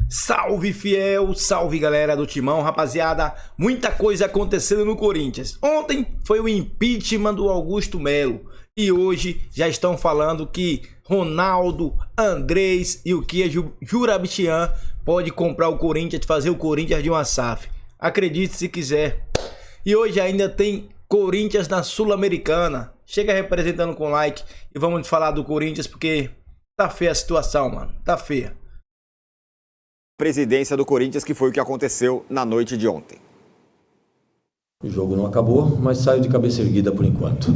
Salve fiel, salve galera do Timão, rapaziada, muita coisa acontecendo no Corinthians. Ontem foi o impeachment do Augusto Melo e hoje já estão falando que Ronaldo, Andrés e o Kia Jurabichian pode comprar o Corinthians, fazer o Corinthians de uma SAF. Acredite se quiser. E hoje ainda tem Corinthians na Sul-Americana. Chega representando com like e vamos falar do Corinthians porque tá feia a situação, mano, tá feia. Presidência do Corinthians, que foi o que aconteceu na noite de ontem. O jogo não acabou, mas saio de cabeça erguida por enquanto.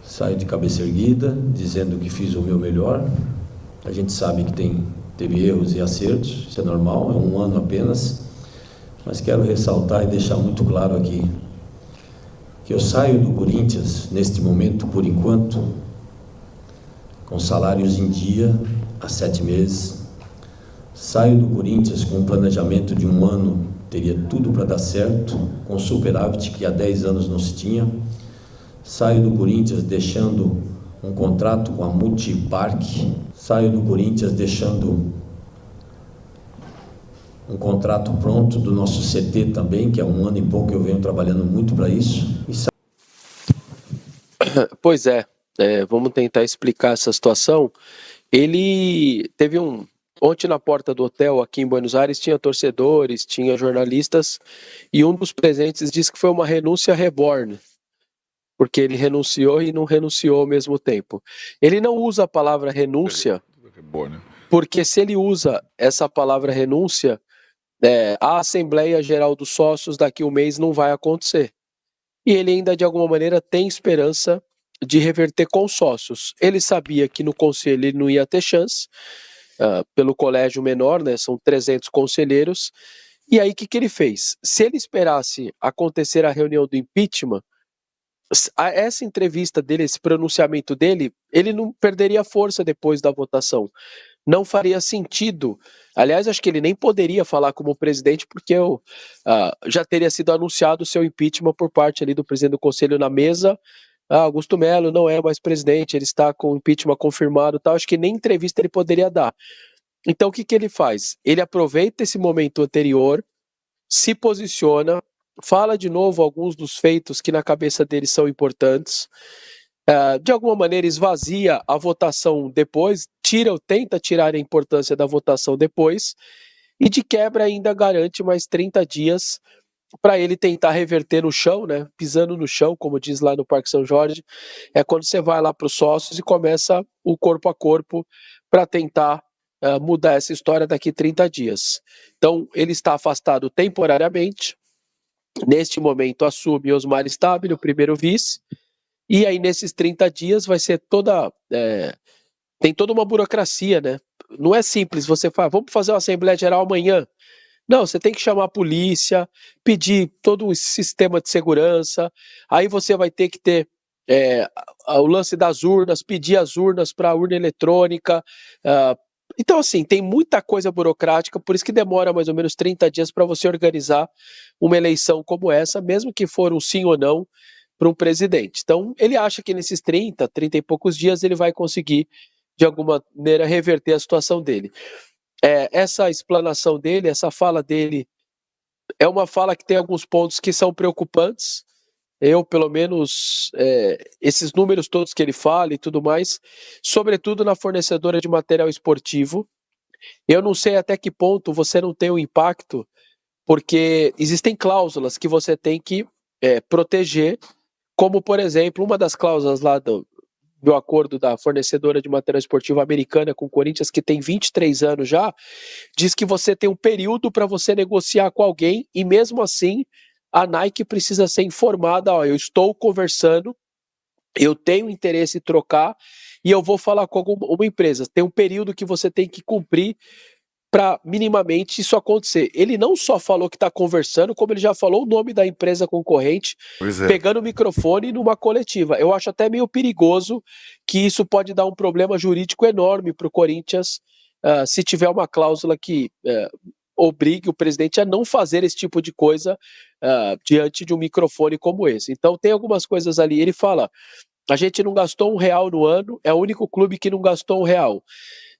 Saio de cabeça erguida, dizendo que fiz o meu melhor. A gente sabe que teve erros e acertos, isso é normal, é um ano apenas. Mas quero ressaltar e deixar muito claro aqui que eu saio do Corinthians, neste momento, por enquanto, com salários em dia, há 7 meses. Saio do Corinthians com um planejamento de um ano, teria tudo para dar certo, com superávit que há 10 anos não se tinha. Saio do Corinthians deixando um contrato com a Multipark. Saio do Corinthians deixando um contrato pronto do nosso CT também, que há um ano e pouco eu venho trabalhando muito para isso. Pois é, vamos tentar explicar essa situação. Ele teve Ontem na porta do hotel aqui em Buenos Aires tinha torcedores, tinha jornalistas e um dos presentes disse que foi uma renúncia reborn, porque ele renunciou e não renunciou ao mesmo tempo. Ele não usa a palavra renúncia, porque se ele usa essa palavra renúncia, a Assembleia Geral dos Sócios daqui a um mês não vai acontecer. E ele ainda de alguma maneira tem esperança de reverter com os sócios. Ele sabia que no conselho ele não ia ter chance, pelo colégio menor, né, são 300 conselheiros, e aí o que ele fez? Se ele esperasse acontecer a reunião do impeachment, essa entrevista dele, esse pronunciamento dele, ele não perderia força depois da votação, não faria sentido. Aliás, acho que ele nem poderia falar como presidente, porque já teria sido anunciado o seu impeachment por parte ali do presidente do conselho na mesa. Augusto Melo não é mais presidente, ele está com o impeachment confirmado, tal. Acho que nem entrevista ele poderia dar. Então o que ele faz? Ele aproveita esse momento anterior, se posiciona, fala de novo alguns dos feitos que na cabeça dele são importantes, de alguma maneira esvazia a votação depois, tenta tirar a importância da votação depois, e de quebra ainda garante mais 30 dias para ele tentar reverter no chão, né? Pisando no chão, como diz lá no Parque São Jorge, é quando você vai lá para os sócios e começa o corpo a corpo para tentar mudar essa história daqui 30 dias. Então, ele está afastado temporariamente, neste momento assume Osmar Stabile, o primeiro vice, e aí nesses 30 dias vai ser tem toda uma burocracia, né? Não é simples, você fala, vamos fazer uma Assembleia Geral amanhã. Não, você tem que chamar a polícia, pedir todo um sistema de segurança, aí você vai ter que ter o lance das urnas, pedir as urnas para a urna eletrônica. Então, assim, tem muita coisa burocrática, por isso que demora mais ou menos 30 dias para você organizar uma eleição como essa, mesmo que for um sim ou não para um presidente. Então, ele acha que nesses 30 e poucos dias ele vai conseguir, de alguma maneira, reverter a situação dele. Essa explanação dele, essa fala dele, é uma fala que tem alguns pontos que são preocupantes. Eu, pelo menos, esses números todos que ele fala e tudo mais, sobretudo na fornecedora de material esportivo, eu não sei até que ponto você não tem um impacto, porque existem cláusulas que você tem que proteger, como, por exemplo, uma das cláusulas lá do acordo da fornecedora de material esportivo americana com o Corinthians, que tem 23 anos já, diz que você tem um período para você negociar com alguém e mesmo assim a Nike precisa ser informada, eu estou conversando, eu tenho interesse em trocar e eu vou falar com uma empresa. Tem um período que você tem que cumprir para minimamente isso acontecer. Ele não só falou que está conversando, como ele já falou o nome da empresa concorrente, pegando o microfone numa coletiva. Eu acho até meio perigoso que isso pode dar um problema jurídico enorme para o Corinthians, se tiver uma cláusula que obrigue o presidente a não fazer esse tipo de coisa diante de um microfone como esse. Então tem algumas coisas ali. Ele fala, a gente não gastou R$1 no ano, é o único clube que não gastou R$1.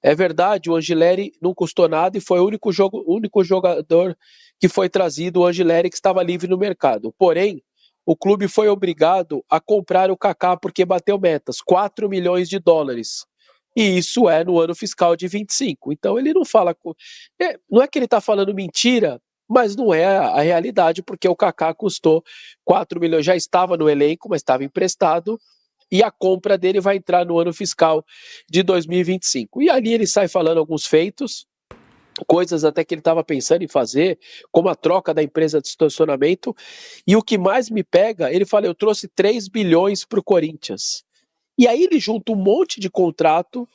É verdade, o Angileri não custou nada e foi o único jogador que foi trazido, o Angileri, que estava livre no mercado. Porém, o clube foi obrigado a comprar o Kaká porque bateu metas, 4 milhões de dólares. E isso é no ano fiscal de 25. Então ele não fala... não é que ele está falando mentira, mas não é a realidade, porque o Kaká custou 4 milhões, já estava no elenco, mas estava emprestado, e a compra dele vai entrar no ano fiscal de 2025. E ali ele sai falando alguns feitos, coisas até que ele estava pensando em fazer, como a troca da empresa de estacionamento, e o que mais me pega, ele fala, eu trouxe 3 bilhões para o Corinthians. E aí ele junta um monte de contrato,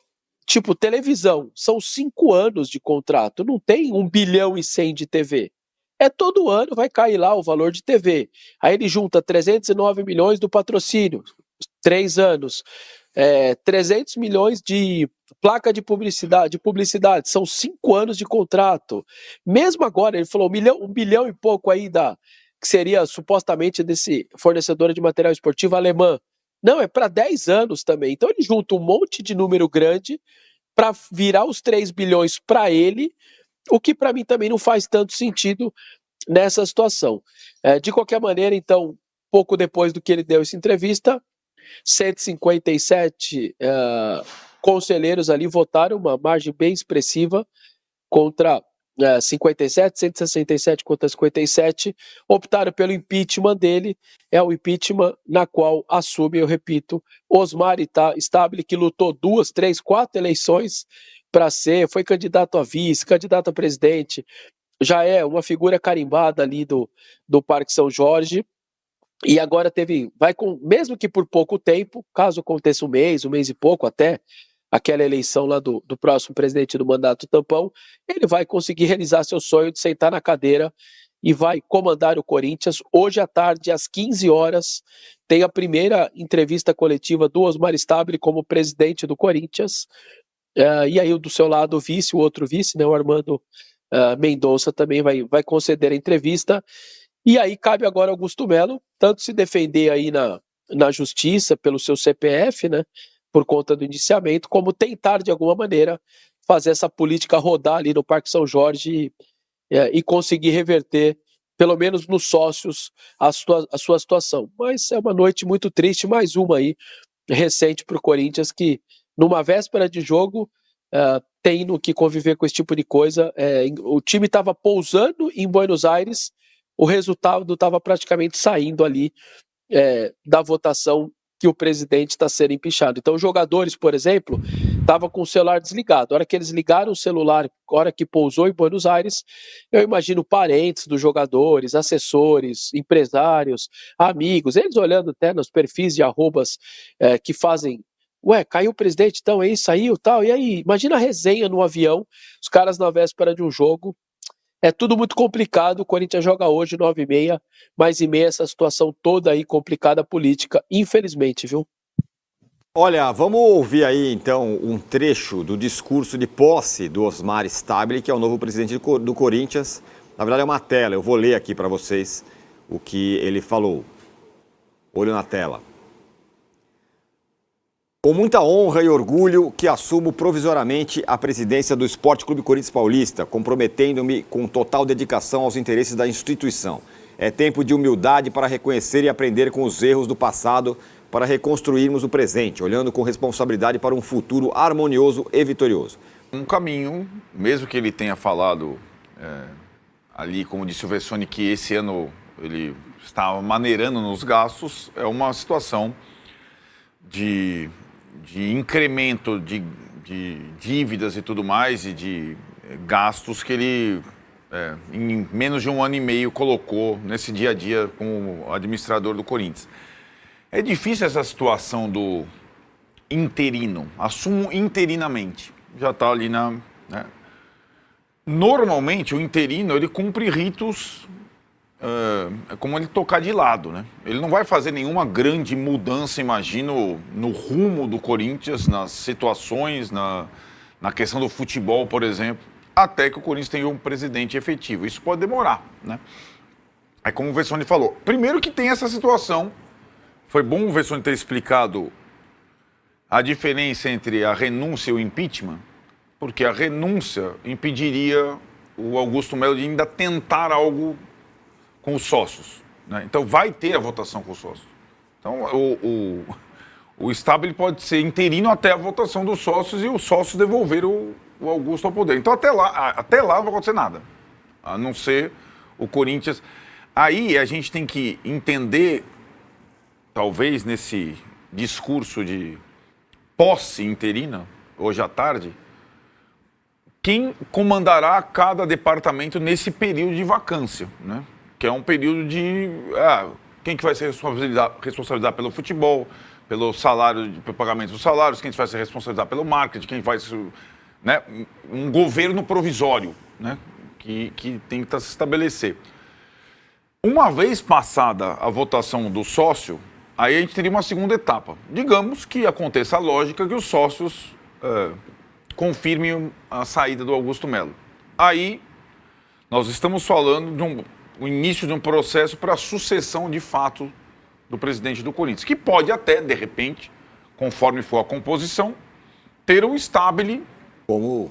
tipo televisão, são 5 anos de contrato, não tem 1 bilhão e 100 de TV. É todo ano vai cair lá o valor de TV. Aí ele junta 309 milhões do patrocínio, 3 anos, 300 milhões de placa de publicidade, são 5 anos de contrato. Mesmo agora, ele falou 1 bilhão e pouco aí que seria supostamente desse fornecedor de material esportivo alemã. Não, é para 10 anos também. Então ele junta um monte de número grande para virar os 3 bilhões para ele, o que para mim também não faz tanto sentido nessa situação. De qualquer maneira, então, pouco depois do que ele deu essa entrevista, 157 conselheiros ali votaram, uma margem bem expressiva, contra 57, 167 contra 57, optaram pelo impeachment dele, é o impeachment na qual assume, eu repito, Osmar Stabile, que lutou 2, 3, 4 eleições para foi candidato a vice, candidato a presidente, já é uma figura carimbada ali do Parque São Jorge, e agora mesmo que por pouco tempo, caso aconteça um mês e pouco até, aquela eleição lá do próximo presidente do mandato tampão, ele vai conseguir realizar seu sonho de sentar na cadeira e vai comandar o Corinthians. Hoje à tarde, às 15 horas, tem a primeira entrevista coletiva do Osmar Stabile como presidente do Corinthians, e aí do seu lado o outro vice, né, o Armando Mendonça também vai conceder a entrevista, e aí cabe agora ao Augusto Melo tanto se defender aí na justiça pelo seu CPF, né, por conta do indiciamento, como tentar de alguma maneira fazer essa política rodar ali no Parque São Jorge e conseguir reverter, pelo menos nos sócios, a sua situação. Mas é uma noite muito triste, mais uma aí, recente para o Corinthians, que numa véspera de jogo tendo que conviver com esse tipo de coisa. O time estava pousando em Buenos Aires, o resultado estava praticamente saindo ali da votação que o presidente está sendo empichado. Então, os jogadores, por exemplo, estavam com o celular desligado. A hora que eles ligaram o celular, a hora que pousou em Buenos Aires, eu imagino parentes dos jogadores, assessores, empresários, amigos, eles olhando até nos perfis de arrobas que fazem, caiu o presidente, então aí saiu, tal, e aí, imagina a resenha no avião, os caras na véspera de um jogo. É tudo muito complicado, o Corinthians joga hoje 9h30, mas em meio a essa situação toda aí complicada política, infelizmente, viu? Olha, vamos ouvir aí então um trecho do discurso de posse do Osmar Stabile, que é o novo presidente do Corinthians. Na verdade é uma tela, eu vou ler aqui para vocês o que ele falou. Olho na tela. Com muita honra e orgulho que assumo provisoriamente a presidência do Esporte Clube Corinthians Paulista, comprometendo-me com total dedicação aos interesses da instituição. É tempo de humildade para reconhecer e aprender com os erros do passado, para reconstruirmos o presente, olhando com responsabilidade para um futuro harmonioso e vitorioso. Um caminho, mesmo que ele tenha falado ali, como disse o Vessone, que esse ano ele está maneirando nos gastos, é uma situação de incremento de dívidas e tudo mais, e de gastos que ele, em menos de 1 ano e meio, colocou nesse dia a dia como administrador do Corinthians. É difícil essa situação do interino, assumo interinamente, já está ali né? Normalmente o interino, ele cumpre ritos, é como ele tocar de lado, né? Ele não vai fazer nenhuma grande mudança, imagino, no rumo do Corinthians, nas situações, na questão do futebol, por exemplo, até que o Corinthians tenha um presidente efetivo. Isso pode demorar, né? É como o Vessone falou. Primeiro que tem essa situação, foi bom o Vessone ter explicado a diferença entre a renúncia e o impeachment, porque a renúncia impediria o Augusto Melo de ainda tentar algo com os sócios, né? Então vai ter a votação com os sócios. Então o Stabile pode ser interino até a votação dos sócios e os sócios devolver o Augusto ao poder. Então até lá não vai acontecer nada, a não ser o Corinthians. Aí a gente tem que entender, talvez nesse discurso de posse interina, hoje à tarde, quem comandará cada departamento nesse período de vacância, né? Que é um período de... quem que vai ser responsabilizar pelo futebol, pelo salário, pelo pagamento dos salários, quem vai ser responsabilizar pelo marketing, quem vai ser... Né? Um governo provisório, né? Que tem que se estabelecer. Uma vez passada a votação do sócio, aí a gente teria uma segunda etapa. Digamos que aconteça a lógica que os sócios confirmem a saída do Augusto Melo. Aí nós estamos falando de o início de um processo para a sucessão de fato do presidente do Corinthians, que pode até, de repente, conforme for a composição, ter um Stabile. Como...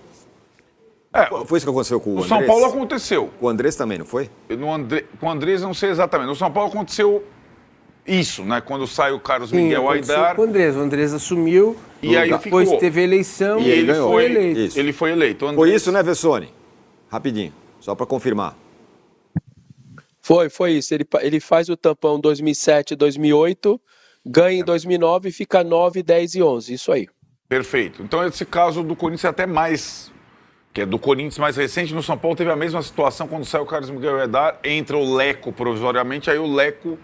Foi isso que aconteceu com o Andrés? No São Paulo aconteceu. Com o Andrés também, não foi? Com o Andrés não sei exatamente. No São Paulo aconteceu isso, né? Quando sai o Carlos Miguel Aidar. Com o Andrés assumiu, e aí depois ficou. teve a eleição e ele foi eleito. Isso. Ele foi eleito. Foi isso, né, Vessone? Rapidinho, só para confirmar. Foi isso. Ele faz o tampão 2007, 2008, ganha em 2009 e fica 9, 10 e 11. Isso aí. Perfeito. Então esse caso do Corinthians é até mais... que é do Corinthians mais recente. No São Paulo teve a mesma situação quando saiu o Carlos Miguel Aidar, entra o Leco provisoriamente, aí o Leco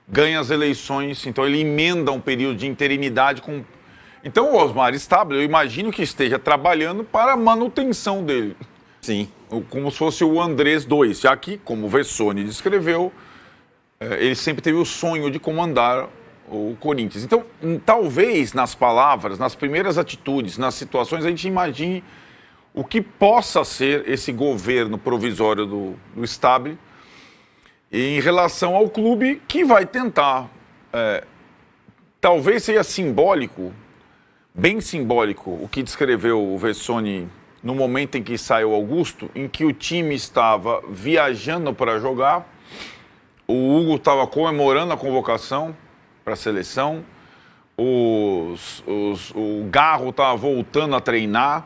ganha as eleições, então ele emenda um período de interinidade com... Então o Osmar Stabile, eu imagino que esteja trabalhando para a manutenção dele. Sim. Como se fosse o Andrés II, já que, como o Vessone descreveu, ele sempre teve o sonho de comandar o Corinthians. Então, talvez nas palavras, nas primeiras atitudes, nas situações, a gente imagine o que possa ser esse governo provisório do Stabile em relação ao clube que vai tentar, talvez seja simbólico, bem simbólico, o que descreveu o Vessone no momento em que saiu o Augusto, em que o time estava viajando para jogar, o Hugo estava comemorando a convocação para a seleção, o Garro estava voltando a treinar,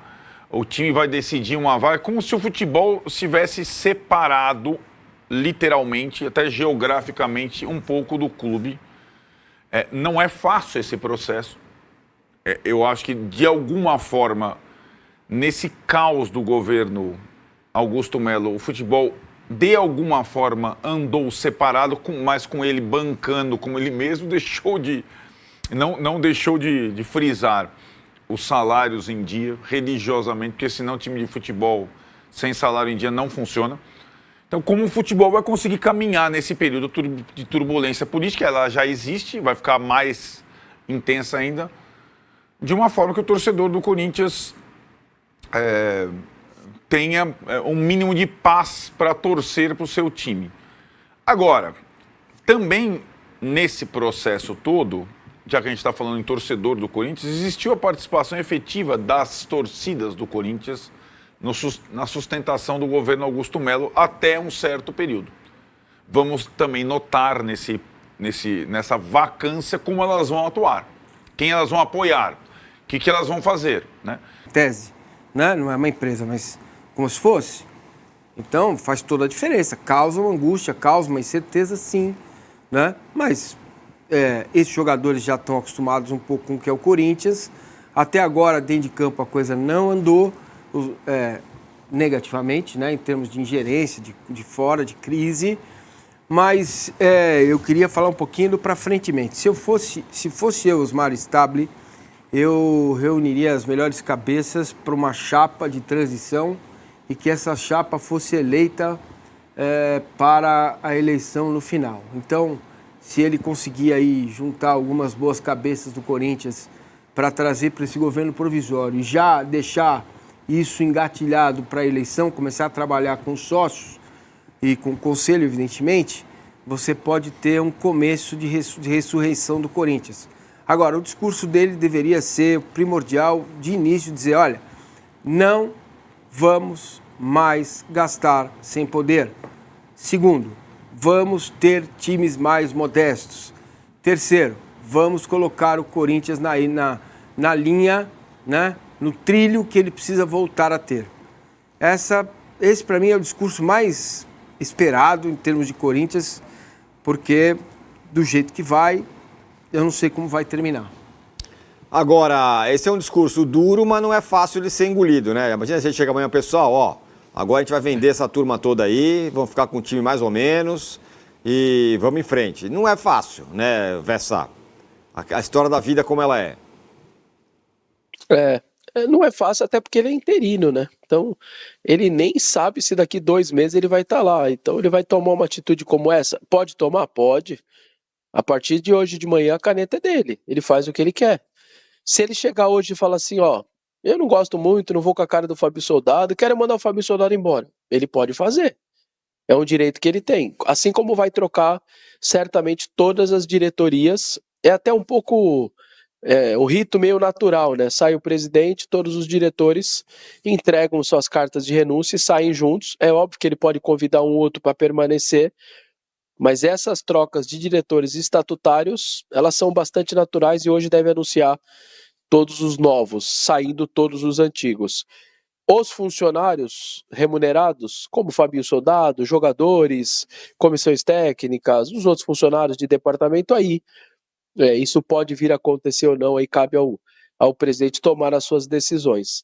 o time vai decidir uma vaga, como se o futebol estivesse separado, literalmente, até geograficamente, um pouco do clube. Não é fácil esse processo. Eu acho que, de alguma forma, nesse caos do governo Augusto Melo, o futebol, de alguma forma, andou separado, mas com ele bancando, como ele mesmo não deixou de frisar os salários em dia, religiosamente, porque senão o time de futebol sem salário em dia não funciona. Então, como o futebol vai conseguir caminhar nesse período de turbulência política, ela já existe, vai ficar mais intensa ainda, de uma forma que o torcedor do Corinthians tenha um mínimo de paz para torcer para o seu time. Agora, também nesse processo todo, já que a gente está falando em torcedor do Corinthians, existiu a participação efetiva das torcidas do Corinthians na sustentação do governo Augusto Melo até um certo período. Vamos também notar nessa vacância como elas vão atuar, quem elas vão apoiar, o que elas vão fazer, né? Tese, né? Não é uma empresa, mas como se fosse. Então faz toda a diferença. Causa uma angústia, causa uma incerteza, sim, né? Mas esses jogadores já estão acostumados um pouco com o que é o Corinthians. Até agora, dentro de campo, a coisa não andou negativamente, né, em termos de ingerência, de fora, de crise. Mas eu queria falar um pouquinho do para frentemente. Se fosse eu, Osmar Stabile, eu reuniria as melhores cabeças para uma chapa de transição e que essa chapa fosse eleita para a eleição no final. Então, se ele conseguir aí juntar algumas boas cabeças do Corinthians para trazer para esse governo provisório e já deixar isso engatilhado para a eleição, começar a trabalhar com os sócios e com o conselho, evidentemente, você pode ter um começo de ressurreição do Corinthians. Agora, o discurso dele deveria ser primordial de início, dizer, olha, não vamos mais gastar sem poder. Segundo, vamos ter times mais modestos. Terceiro, vamos colocar o Corinthians na linha, né, no trilho que ele precisa voltar a ter. Esse para mim é o discurso mais esperado em termos de Corinthians, porque do jeito que vai, eu não sei como vai terminar. Agora, esse é um discurso duro, mas não é fácil de ser engolido, né? Imagina se a gente chega amanhã, pessoal, ó, agora a gente vai vender essa turma toda aí, vamos ficar com um time mais ou menos e vamos em frente. Não é fácil, né, Vessa? A história da vida como ela é. Não é fácil, até porque ele é interino, né? Então, ele nem sabe se daqui 2 meses ele vai estar lá. Então, ele vai tomar uma atitude como essa? Pode tomar? Pode. A partir de hoje de manhã, a caneta é dele. Ele faz o que ele quer. Se ele chegar hoje e falar assim, ó, eu não gosto muito, não vou com a cara do Fábio Soldado, quero mandar o Fábio Soldado embora. Ele pode fazer. É um direito que ele tem. Assim como vai trocar, certamente, todas as diretorias. É até um pouco o rito meio natural, né? Sai o presidente, todos os diretores entregam suas cartas de renúncia e saem juntos. É óbvio que ele pode convidar um outro para permanecer, mas essas trocas de diretores estatutários, elas são bastante naturais e hoje deve anunciar todos os novos, saindo todos os antigos. Os funcionários remunerados, como Fabinho Soldado, jogadores, comissões técnicas, os outros funcionários de departamento, aí isso pode vir a acontecer ou não, aí cabe ao presidente tomar as suas decisões.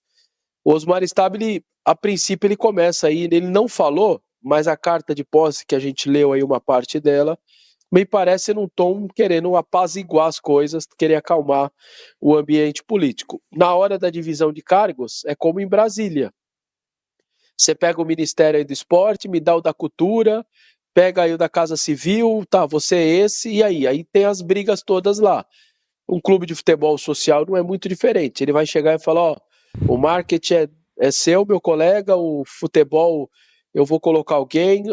O Osmar Stabile, a princípio, ele começa aí, ele não falou, mas a carta de posse que a gente leu aí uma parte dela, me parece num tom querendo apaziguar as coisas, querer acalmar o ambiente político. Na hora da divisão de cargos, é como em Brasília. Você pega o Ministério aí do Esporte, me dá o da Cultura, pega aí o da Casa Civil, tá, você é esse, e aí? Aí tem as brigas todas lá. Um clube de futebol social não é muito diferente. Ele vai chegar e falar, ó, o marketing é seu, meu colega, o futebol eu vou colocar alguém,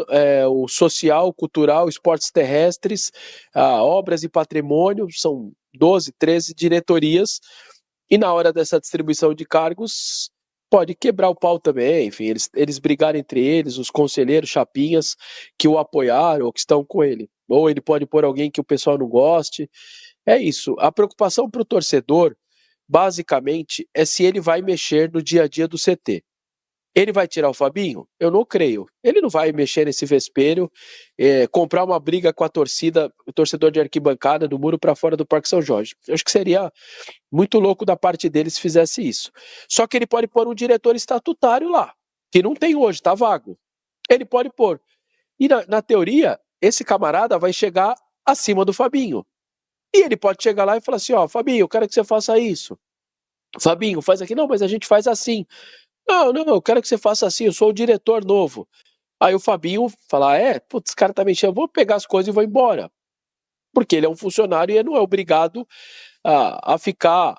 o social, cultural, esportes terrestres, obras e patrimônio, são 12, 13 diretorias, e na hora dessa distribuição de cargos, pode quebrar o pau também, enfim, eles brigarem entre eles, os conselheiros, chapinhas, que o apoiaram ou que estão com ele. Ou ele pode pôr alguém que o pessoal não goste. É isso. A preocupação para o torcedor, basicamente, é se ele vai mexer no dia a dia do CT. Ele vai tirar o Fabinho? Eu não creio. Ele não vai mexer nesse vespeiro, comprar uma briga com a torcida, o torcedor de arquibancada, do muro para fora do Parque São Jorge. Eu acho que seria muito louco da parte dele se fizesse isso. Só que ele pode pôr um diretor estatutário lá, que não tem hoje, está vago. Ele pode pôr. E na teoria, esse camarada vai chegar acima do Fabinho. E ele pode chegar lá e falar assim, ó, Fabinho, eu quero que você faça isso. Fabinho, faz aqui. Não, mas a gente faz assim. Não, eu quero que você faça assim, eu sou o diretor novo. Aí o Fabinho fala, putz, esse cara tá mexendo, eu vou pegar as coisas e vou embora. Porque ele é um funcionário e ele não é obrigado a ficar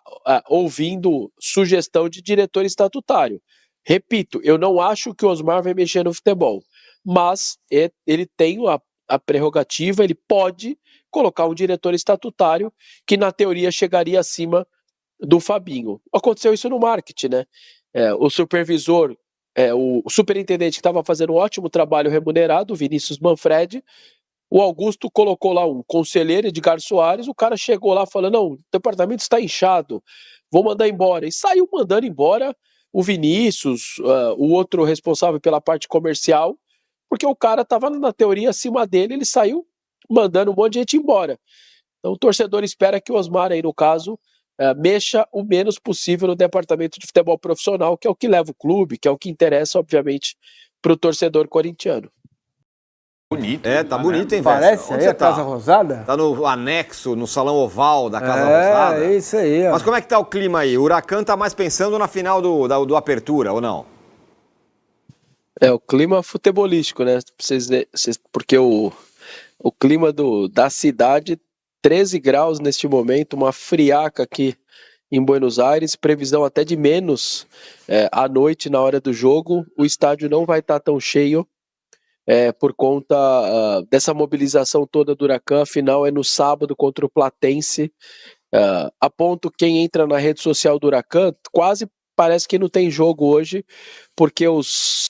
ouvindo sugestão de diretor estatutário. Repito, eu não acho que o Osmar vai mexer no futebol, mas ele tem a prerrogativa, ele pode colocar um diretor estatutário que na teoria chegaria acima do Fabinho. Aconteceu isso no marketing, né? O supervisor, o superintendente que estava fazendo um ótimo trabalho remunerado, Vinícius Manfredi, o Augusto colocou lá um conselheiro, Edgar Soares, o cara chegou lá falando, não, o departamento está inchado, vou mandar embora. E saiu mandando embora o Vinícius, o outro responsável pela parte comercial, porque o cara estava na teoria acima dele, ele saiu mandando um monte de gente embora. Então o torcedor espera que o Osmar aí, no caso, mexa o menos possível no departamento de futebol profissional, que é o que leva o clube, que é o que interessa, obviamente, para o torcedor corintiano. Bonito. Tá bonito, hein, Vessa? Parece Onde aí você a Casa Rosada? Tá no anexo, no salão oval da Casa Rosada? É isso aí. Ó. Mas como é que tá o clima aí? O Huracan tá mais pensando na final do Apertura, ou não? O clima futebolístico, né? Porque o clima da cidade, 13 graus neste momento, uma friaca aqui em Buenos Aires, previsão até de menos à noite na hora do jogo. O estádio não vai estar tão cheio por conta dessa mobilização toda do Huracan. A final é no sábado contra o Platense. A ponto quem entra na rede social do Huracan quase parece que não tem jogo hoje, porque os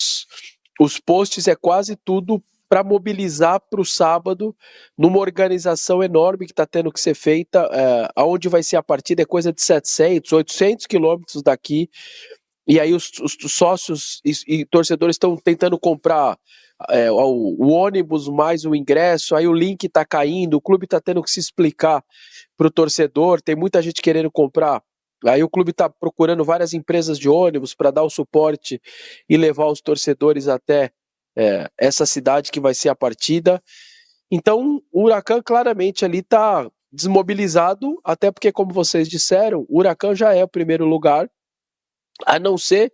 posts é quase tudo para mobilizar para o sábado, numa organização enorme que está tendo que ser feita, aonde vai ser a partida é coisa de 700, 800 quilômetros daqui, e aí os sócios e torcedores estão tentando comprar o ônibus mais o ingresso, aí o link está caindo, o clube está tendo que se explicar para o torcedor, tem muita gente querendo comprar, aí o clube está procurando várias empresas de ônibus para dar o suporte e levar os torcedores até essa cidade que vai ser a partida. Então o Huracan claramente ali está desmobilizado, até porque, como vocês disseram, o Huracan já é o primeiro lugar, a não ser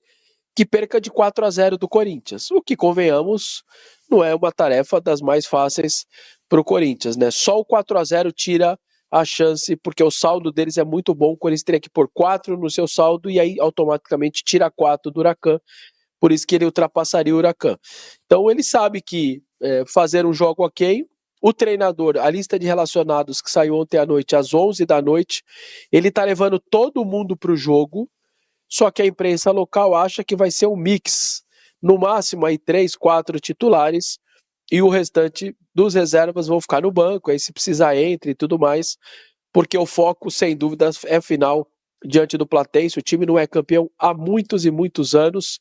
que perca de 4-0 do Corinthians, o que, convenhamos, não é uma tarefa das mais fáceis para o Corinthians, né? Só o 4-0 tira a chance, porque o saldo deles é muito bom, o Corinthians teria que pôr 4 no seu saldo e aí automaticamente tira 4 do Huracan, por isso que ele ultrapassaria o Huracan. Então ele sabe que fazer um jogo ok, o treinador, a lista de relacionados que saiu ontem à noite, às 11 da noite, ele está levando todo mundo para o jogo, só que a imprensa local acha que vai ser um mix, no máximo aí 3, 4 titulares, e o restante dos reservas vão ficar no banco, aí se precisar entre e tudo mais, porque o foco, sem dúvida, é final diante do Platense. O time não é campeão há muitos e muitos anos,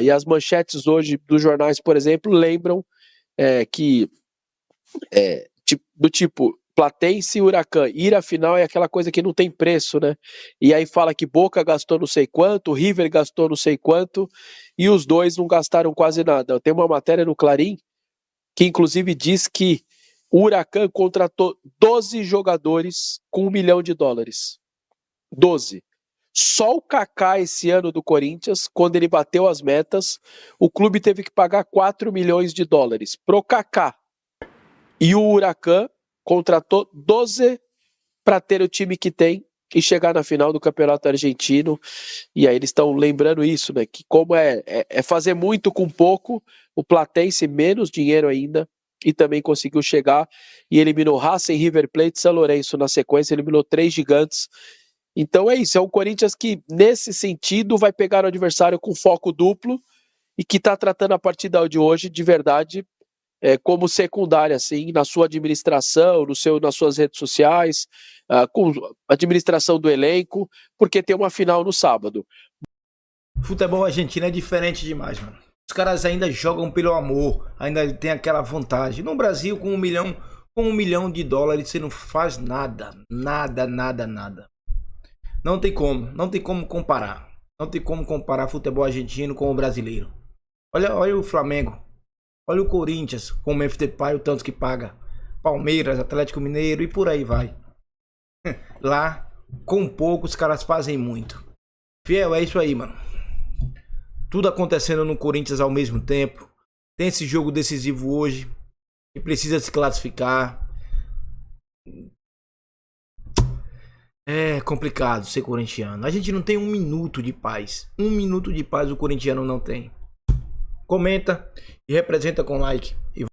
e as manchetes hoje dos jornais, por exemplo, lembram que do tipo Platense e Huracan, ir à final é aquela coisa que não tem preço, né? E aí fala que Boca gastou não sei quanto, River gastou não sei quanto, e os dois não gastaram quase nada. Tem uma matéria no Clarim que inclusive diz que o Huracan contratou 12 jogadores com $1 milhão. 12. Só o Kaká esse ano do Corinthians, quando ele bateu as metas, o clube teve que pagar $4 milhões pro Kaká. E o Huracan contratou 12 para ter o time que tem e chegar na final do Campeonato Argentino. E aí eles estão lembrando isso, né? Que como é fazer muito com pouco, o Platense menos dinheiro ainda, e também conseguiu chegar e eliminou Racing, River Plate e São Lourenço na sequência, eliminou 3 gigantes. Então é isso, é um Corinthians que nesse sentido vai pegar o adversário com foco duplo e que está tratando a partida de hoje de verdade como secundária, assim, na sua administração, nas suas redes sociais, com a administração do elenco, porque tem uma final no sábado. Futebol argentino é diferente demais, mano. Os caras ainda jogam pelo amor, ainda tem aquela vontade. No Brasil, com $1 milhão você não faz nada. Nada. Não tem como comparar. Não tem como comparar futebol argentino com o brasileiro. Olha o Flamengo. Olha o Corinthians, com o Memphis Depay, o tanto que paga. Palmeiras, Atlético Mineiro e por aí vai. Lá, com pouco, os caras fazem muito. Fiel, é isso aí, mano. Tudo acontecendo no Corinthians ao mesmo tempo. Tem esse jogo decisivo hoje, que precisa se classificar. É complicado ser corintiano. A gente não tem 1 minuto de paz. 1 minuto de paz o corintiano não tem. Comenta e representa com like.